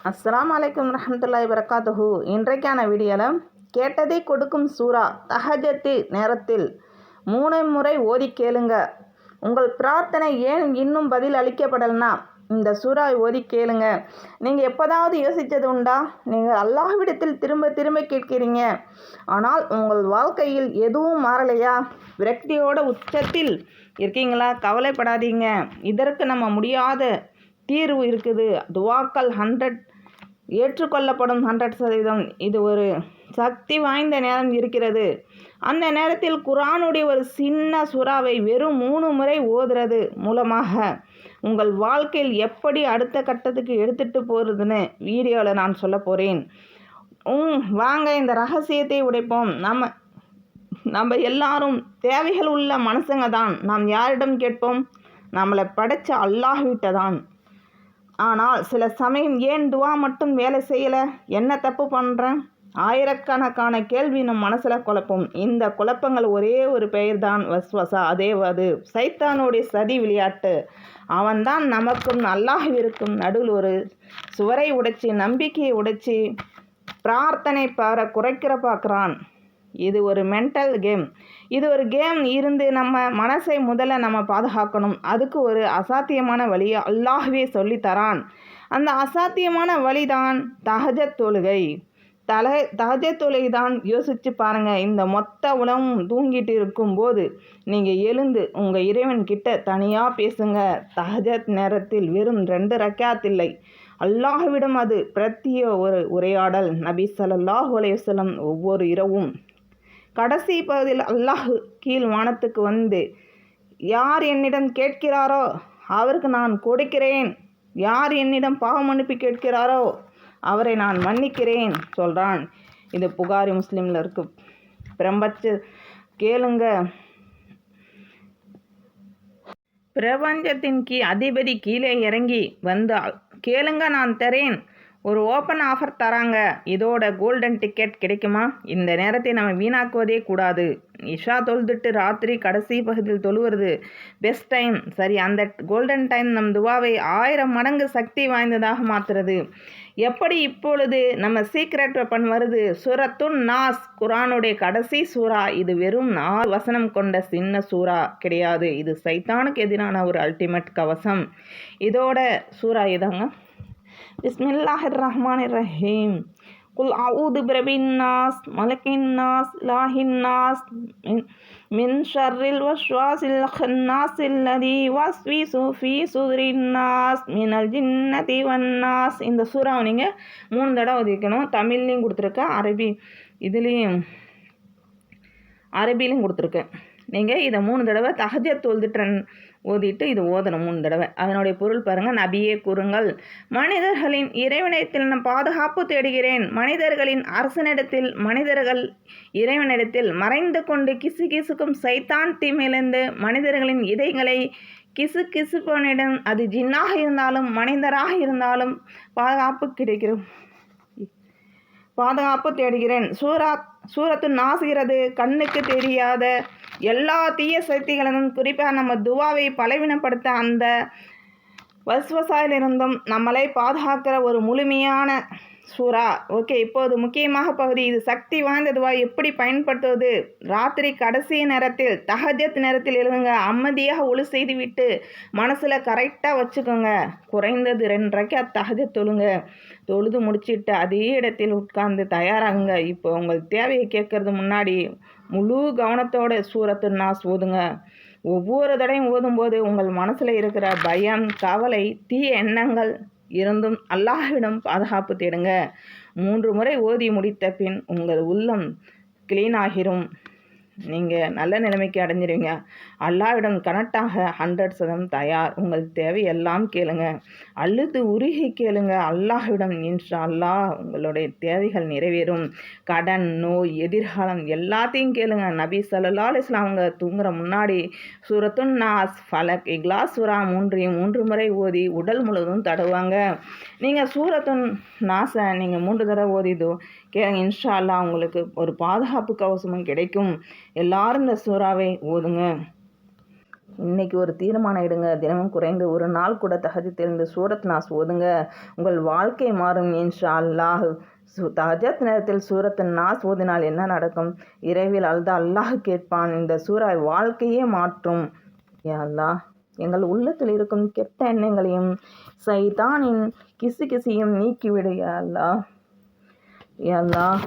அஸ்ஸலாமு அலைக்கும் ரஹ்மத்துல்லாஹி வரகாத்துஹு. இன்றைக்கான வீடியோவில் கேட்டதை கொடுக்கும் சூரா தஹஜ்ஜத் நேரத்தில் 3 முறை ஓதி கேளுங்க. உங்கள் பிரார்த்தனை ஏன் இன்னும் பதில் அளிக்கப்படலைன்னா இந்த சூறா ஓதி கேளுங்க. நீங்கள் எப்போதாவது யோசித்தது உண்டா? நீங்கள் அல்லாஹ்விடத்தில் திரும்ப திரும்ப கேட்கிறீங்க, ஆனால் உங்கள் வாழ்க்கையில் எதுவும் மாறலையா? விரக்தியோட உச்சத்தில் இருக்கீங்களா? கவலைப்படாதீங்க, இதற்கு நம்ம முடியாத தீர்வு இருக்குது. துவாக்கள் 100 ஏற்றுக்கொள்ளப்படும் 100%. இது ஒரு சக்தி வாய்ந்த நேரம் இருக்கிறது. அந்த நேரத்தில் குர்ஆனுடைய ஒரு சின்ன சூறாவை வெறும் 3 முறை ஓதுறது மூலமாக உங்கள் வாழ்க்கையில் எப்படி அடுத்த கட்டத்துக்கு எடுத்துகிட்டு போகிறதுன்னு வீடியோவில் நான் சொல்ல போகிறேன். வாங்க இந்த ரகசியத்தை உடைப்போம். நம்ம எல்லாரும் தேவைகள் உள்ள மனுஷங்க தான். நாம் யாரிடம் கேட்போம்? நம்மளை படைச்ச அல்லாஹ்விட்ட தான். ஆனால் சில சமயம் ஏன் துவா மட்டும் வேலை செய்யலை? என்ன தப்பு பண்ணுறேன்? ஆயிரக்கணக்கான கேள்வி நம் மனசில் குழப்பம். இந்த குழப்பங்கள் ஒரே ஒரு பெயர் தான், வஸ்வசா. அது சைத்தானுடைய சதி விளையாட்டு. அவன்தான் நமக்கும் அல்லாஹ்விற்கும் நடுவில் ஒரு சுவரை உடைச்சி, நம்பிக்கையை உடைச்சி, பிரார்த்தனை குறைக்கிற பார்க்குறான். இது ஒரு மென்டல் கேம். இது ஒரு கேம் இருந்து நம்ம மனசை முதல்ல நம்ம பாதுகாக்கணும். அதுக்கு ஒரு அசாத்தியமான வழியை அல்லாஹ்வே சொல்லித்தரான். அந்த அசாத்தியமான வழிதான் தஹஜ்ஜத் தொழுகை. தஹஜ்ஜத் தொழுகை தான். யோசித்து பாருங்கள். இந்த மொத்த உலகம் தூங்கிட்டு இருக்கும்போது நீங்கள் எழுந்து உங்கள் இறைவன்கிட்ட தனியாக பேசுங்க. தஹஜ்ஜத் நேரத்தில் வெறும் 2 ரக்காத் இல்லை, அல்லாஹ்விடம் அது பிரத்திய ஒரு உரையாடல். நபி ஸல்லல்லாஹு அலைஹி வஸல்லம் ஒவ்வொரு இரவும் கடைசி பகுதியில் அல்லாஹ் கீழ் வானத்துக்கு வந்து, யார் என்னிடம் கேட்கிறாரோ அவருக்கு நான் கொடுக்கிறேன், யார் என்னிடம் பாவம் மன்னிப்பு கேட்கிறாரோ அவரை நான் மன்னிக்கிறேன் சொல்கிறான். இது புகாரி முஸ்லீமில் இருக்கு. கேளுங்க. பிரபஞ்சத்தின் அதிபதி கீழே இறங்கி வந்து கேளுங்க, நான் தரேன். ஒரு ஓப்பன் ஆஃபர் தராங்க. இதோட கோல்டன் டிக்கெட் கிடைக்குமா? இந்த நேரத்தை நம்ம வீணாக்குவதே கூடாது. இஷா தொழுதுட்டு ராத்திரி கடைசி பகுதியில் தொழுவது பெஸ்ட் டைம். சரி, அந்த கோல்டன் டைம் நம் துவாவை 1000 மடங்கு சக்தி வாய்ந்ததாக மாற்றுறது. எப்படி? இப்பொழுது நம்ம சீக்ரெட் வெப்பன் வருது. சூரத்துன் நாஸ், குர்ஆனுடைய கடைசி சூறா. இது வெறும் 4 வசனம் கொண்ட சின்ன சூறா கிடையாது. இது சைத்தானுக்கு எதிரான ஒரு அல்டிமேட் கவசம். இதோட சூறா இதாங்க. பிஸ்மில்லாஹிர் ரஹ்மானிர் ரஹீம். குல் அஊது பிரபின் நாஸ், மலக்கின் நாஸ், இலாஹின் நாஸ், மின் ஷர்ரில் வஸ்வாசில் ஹன்னாஸில் லதி வஸ்விசு ஃபீ சுதுரின் நாஸ், மினல் ஜின்னதி வன் நாஸ். இந்த சூறாவை நீங்கள் 3 தடவை ஓதிக்கணும். தமிழ்லையும் கொடுத்துருக்கேன், அரபிலையும் கொடுத்துருக்கேன். நீங்கள் இதை 3 தடவை தஹஜ்ஜத் தொழுதுட்டு ஓதிட்டு இது ஓதணும் 3 தடவை. அதனுடைய பொருள் பாருங்கள். நபியே கூறுங்கள், மனிதர்களின் இறைவனிடத்தில் நான் பாதுகாப்பு தேடுகிறேன். மனிதர்களின் அரசனிடத்தில், மனிதர்கள் இறைவனிடத்தில் மறைந்து கொண்டு கிசுகிசுக்கும் சைத்தான் தீமையிலிருந்து மனிதர்களின் இதயங்களை கிசுகிசுப்பவனிடம், அது ஜின்னாக இருந்தாலும் மனிதராக இருந்தாலும் பாதுகாப்பு தேடுகிறேன். சூரத்து நாசுகிறது. கண்ணுக்கு தெரியாத எல்லா தீய சக்திகளிலும், குறிப்பாக நம்ம துவாவை பலவீனப்படுத்த அந்த வஸ்வசாயிலிருந்தும் நம்மளை பாதுகாக்கிற ஒரு முழுமையான சூறா. ஓகே, இப்போது முக்கியமாக பகுதி. இது சக்தி வாய்ந்த துவா. எப்படி பயன்படுத்துவது? ராத்திரி கடைசி நேரத்தில், தஹஜ்ஜத் நேரத்தில் எழுதுங்க. அமைதியாக ஒழு செய்து விட்டு மனசில் கரெக்டாக வச்சுக்கோங்க. குறைந்தது 2 ரக்காத் தஹஜ்ஜத் தொழுது முடிச்சுட்டு அதே இடத்தில் உட்கார்ந்து தயாராகுங்க. இப்போ உங்கள் தேவையை கேட்கறது முன்னாடி முழு கவனத்தோட சூரத்து நாஸ் ஓதுங்க. ஒவ்வொரு தடையும் ஓதும்போது உங்கள் மனசில் இருக்கிற பயம், கவலை, தீய எண்ணங்கள் இருந்தும் அல்லாஹ்விடம் பாதுகாப்பு தேடுங்க. 3 முறை ஓதி முடித்த பின் உங்கள் உள்ளம் கிளீன் ஆகிரும். நீங்கள் நல்ல நிலைமைக்கு அடைஞ்சிருவீங்க. அல்லாஹ்விடம் கனெக்டாக 100% தயார். உங்கள் தேவை எல்லாம் கேளுங்க. அழுது உருகி கேளுங்க அல்லாஹ்விடம். இன்ஷா அல்லாஹ் உங்களுடைய தேவைகள் நிறைவேறும். கடன், நோய், எதிர்காலம் எல்லாத்தையும் கேளுங்க. நபி ஸல்லல்லாஹு அலைஹி வஸல்லம் அவங்க தூங்குற முன்னாடி சூரத்துன் நாஸ், ஃபலக், இக்லாஸ் சூறா 3 முறை ஓதி உடல் முழுவதும் தடவுவாங்க. நீங்கள் சூரத்துன் நாஸை நீங்கள் 3 தடவை ஓதிதோ கேளுங்க. இன்ஷா அல்லாஹ் உங்களுக்கு ஒரு பாதுகாப்பு கவசமும் கிடைக்கும். எல்லாரும் இந்த சூறாவை ஓதுங்க. இன்றைக்கி ஒரு தீர்மானம் எடுங்க. தினமும் குறைந்து ஒரு நாள் கூட தஹஜ்ஜுத் இந்த சூரத் நாஸ் ஓதுங்க. உங்கள் வாழ்க்கை மாறும் இன்ஷா அல்லாஹ். தஹஜ்ஜுத் நேரத்தில் சூரத் நாஸ் ஓதினால் என்ன நடக்கும்? இரவில் அழுத அல்லாஹ் கேட்பான். இந்த சூரா வாழ்க்கையே மாற்றும். யா அல்லாஹ், எங்கள் உள்ளத்தில் இருக்கும் கெட்ட எண்ணங்களையும் சைத்தானின் கிசையும் நீக்கிவிடு யா அல்லாஹ். யா அல்லாஹ்,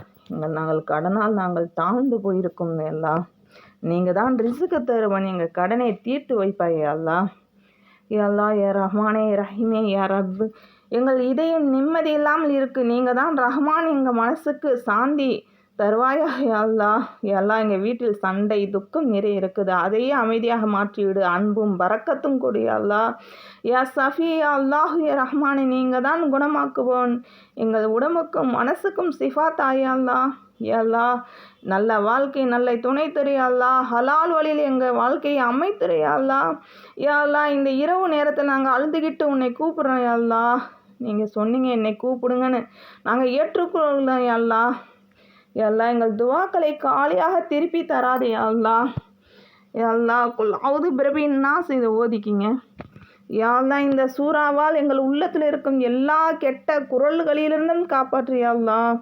நாங்கள் கடனால் நாங்கள் தாழ்ந்து போயிருக்கோம் யா அல்லாஹ். நீங்கள் தான் ரிசுக்கு தருவன், எங்கள் கடனை தீர்த்து வைப்பாய் யா அல்லாஹ். யா அல்லாஹ், யா ரஹ்மானே ரஹீமே யா ரப், எங்கள் இதயம் நிம்மதி இல்லாமல் இருக்கு. நீங்கள் தான் ரஹ்மான், எங்கள் மனசுக்கு சாந்தி தருவாயா யா அல்லாஹ். யா அல்லாஹ், எங்கள் வீட்டில் சண்டை துக்கம் நிறைய இருக்குது, அதையே அமைதியாக மாற்றிவிடு. அன்பும் பரக்கத்தும் கொடு யா அல்லாஹ். யா சஃபி யா அல்லாஹ், யா ரஹ்மானே, நீங்கள் தான் குணமாக்குவோன். எங்கள் உடம்புக்கும் மனசுக்கும் சிஃபாத்தா யா அல்லாஹ். யா அல்லாஹ், நல்ல வாழ்க்கை நல்ல துணை தரு யா அல்லாஹ். ஹலால் வழியில் எங்கள் வாழ்க்கையை அமைத்துரு யா அல்லாஹ். யா அல்லாஹ், இந்த இரவு நேரத்தில் நாங்கள் அழுதுகிட்டு உன்னை கூப்பிட்றோம் யா அல்லாஹ். நீங்கள் சொன்னீங்க என்னை கூப்பிடுங்கன்னு, நாங்கள் ஏற்றுக்கொள்ளோம் யா அல்லாஹ். யா அல்லாஹ், எங்கள் துவாக்களை காலியாக திருப்பி தராது யா அல்லாஹ். யா அல்லாஹ், குல்லாவது பிரபின் நாஸ் இதை ஓதிக்கிங்க. யா அல்லாஹ், இந்த சூறாவால் எங்கள் உள்ளத்தில் இருக்கும் எல்லா கெட்ட குரல்களிலிருந்தும் காப்பாற்று யா அல்லாஹ்.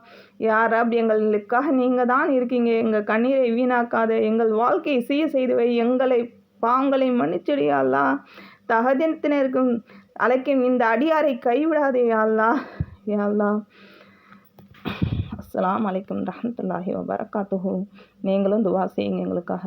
யா ரப், எங்களுக்காக நீங்கள் தான் இருக்கீங்க. எங்கள் கண்ணீரை வீணாக்காத, எங்கள் வாழ்க்கையை செய்து வை, எங்களை பாவங்களை மன்னிச்சிடு யா அல்லாஹ். தஹஜ்ஜுத்தினருக்கும் அழைக்கும் இந்த அடியாரை கைவிடாதே யா அல்லாஹ். யா அல்லாஹ். அஸ்ஸலாமு அலைக்கும் ரஹ்மத்துல்லாஹி வபரகாத்துஹு. நீங்களும் துவா செய்யுங்க எங்களுக்காக.